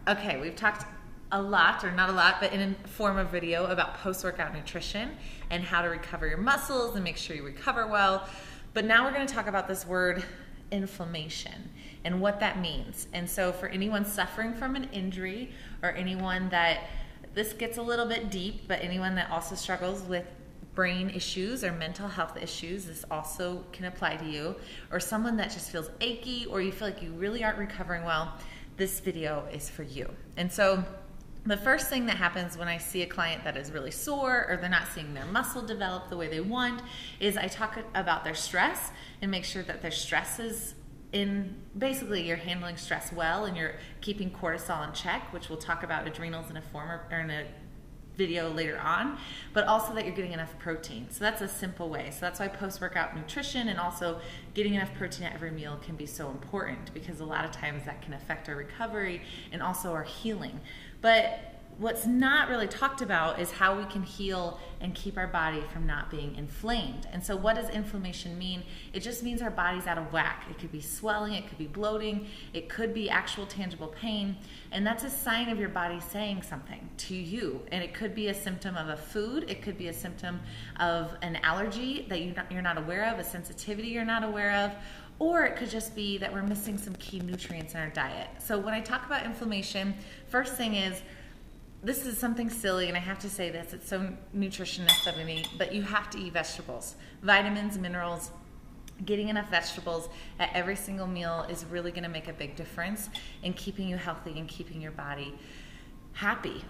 Okay, we've talked a lot, or not a lot, but in a form of video about post-workout nutrition and how to recover your muscles and make sure you recover well. But now we're going to talk about this word inflammation and what that means. And so for anyone suffering from an injury, or anyone that, this gets a little bit deep, but anyone that also struggles with brain issues or mental health issues, this also can apply to you, or someone that just feels achy, or you feel like you really aren't recovering well, this video is for you. And so the first thing that happens when I see a client that is really sore, or they're not seeing their muscle develop the way they want, is I talk about their stress and make sure that their stress is in, basically you're handling stress well and you're keeping cortisol in check, which we'll talk about adrenals in in a video later on, but also that you're getting enough protein. So that's a simple way. So that's why post-workout nutrition and also getting enough protein at every meal can be so important, because a lot of times that can affect our recovery and also our healing. But what's not really talked about is how we can heal and keep our body from not being inflamed. And so what does inflammation mean? It just means our body's out of whack. It could be swelling, it could be bloating, it could be actual tangible pain, and that's a sign of your body saying something to you. And it could be a symptom of a food, it could be a symptom of an allergy that you're not aware of, a sensitivity you're not aware of, or it could just be that we're missing some key nutrients in our diet. So when I talk about inflammation, first thing is, this is something silly, and I have to say this, it's so nutritionist of me, but you have to eat vegetables. Vitamins, minerals, getting enough vegetables at every single meal is really gonna make a big difference in keeping you healthy and keeping your body happy,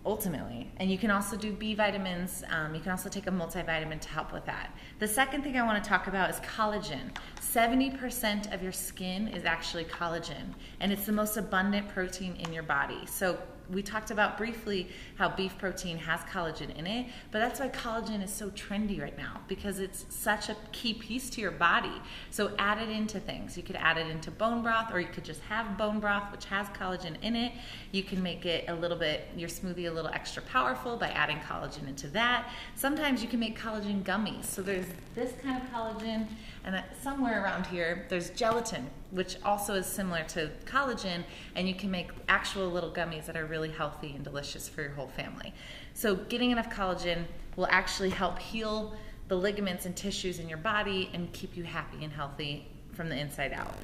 ultimately. And you can also do B vitamins. You can also take a multivitamin to help with that. The second thing I want to talk about is collagen. 70% of your skin is actually collagen, and it's the most abundant protein in your body. So we talked about briefly how beef protein has collagen in it, but that's why collagen is so trendy right now, because it's such a key piece to your body. So add it into things. You could add it into bone broth, or you could just have bone broth, which has collagen in it. You can make it a little bit, your smoothie a little extra powerful by adding collagen into that. Sometimes you can make collagen gummies. So there's this kind of collagen, and somewhere around here, there's gelatin, which also is similar to collagen, and you can make actual little gummies that are really healthy and delicious for your whole family. So getting enough collagen will actually help heal the ligaments and tissues in your body and keep you happy and healthy from the inside out.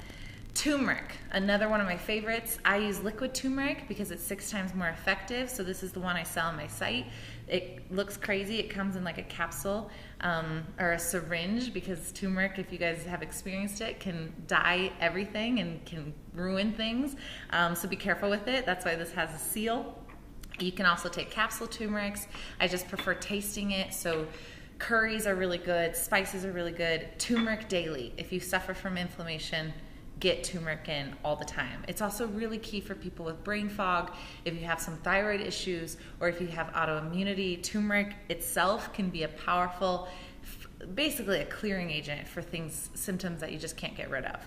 Turmeric, another one of my favorites. I use liquid turmeric because it's 6 times more effective. So this is the one I sell on my site. It looks crazy. It comes in like a capsule or a syringe, because turmeric, if you guys have experienced it, can dye everything and can ruin things. So be careful with it. That's why this has a seal. You can also take capsule turmerics. I just prefer tasting it. So curries are really good. Spices are really good. Turmeric daily. If you suffer from inflammation, get turmeric in all the time. It's also really key for people with brain fog. If you have some thyroid issues, or if you have autoimmunity, turmeric itself can be a powerful, basically a clearing agent for symptoms that you just can't get rid of.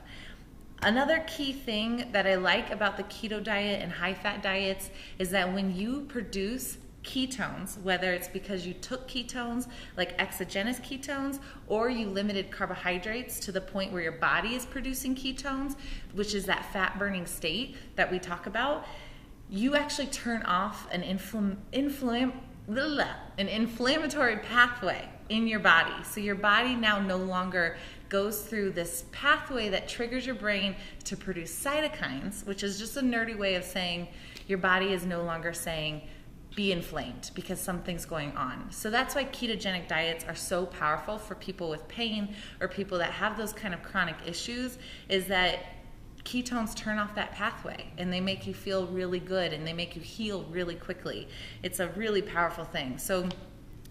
Another key thing that I like about the keto diet and high-fat diets is that when you produce ketones, whether it's because you took ketones like exogenous ketones, or you limited carbohydrates to the point where your body is producing ketones, which is that fat burning state that we talk about, you actually turn off an inflammatory pathway in your body. So your body now no longer goes through this pathway that triggers your brain to produce cytokines, which is just a nerdy way of saying your body is no longer saying be inflamed because something's going on. So that's why ketogenic diets are so powerful for people with pain or people that have those kind of chronic issues, is that ketones turn off that pathway and they make you feel really good and they make you heal really quickly. It's a really powerful thing. So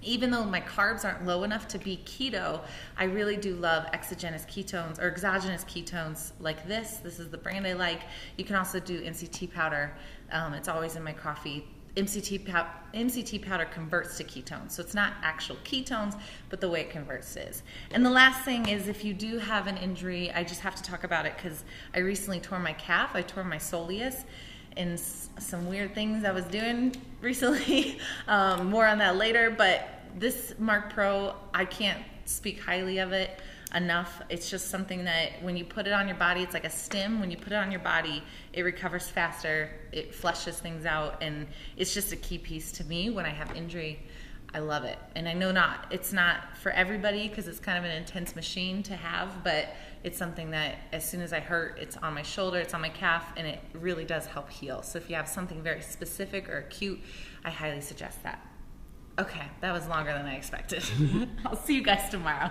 even though my carbs aren't low enough to be keto, I really do love exogenous ketones or exogenous ketones like this. This is the brand I like. You can also do MCT powder. It's always in my coffee. MCT powder converts to ketones. So it's not actual ketones, but the way it converts is. And the last thing is, if you do have an injury, I just have to talk about it because I recently tore my calf. I tore my soleus and some weird things I was doing recently. More on that later, but this Mark Pro, I can't speak highly of it. enough. It's just something that when you put it on your body, it's like a stim. When you put it on your body, it recovers faster, it flushes things out, and it's just a key piece to me when I have injury. I love it. And I know it's not for everybody because it's kind of an intense machine to have, but it's something that as soon as I hurt, it's on my shoulder, it's on my calf, and it really does help heal. So if you have something very specific or acute, I highly suggest that. Okay, that was longer than I expected. I'll see you guys tomorrow.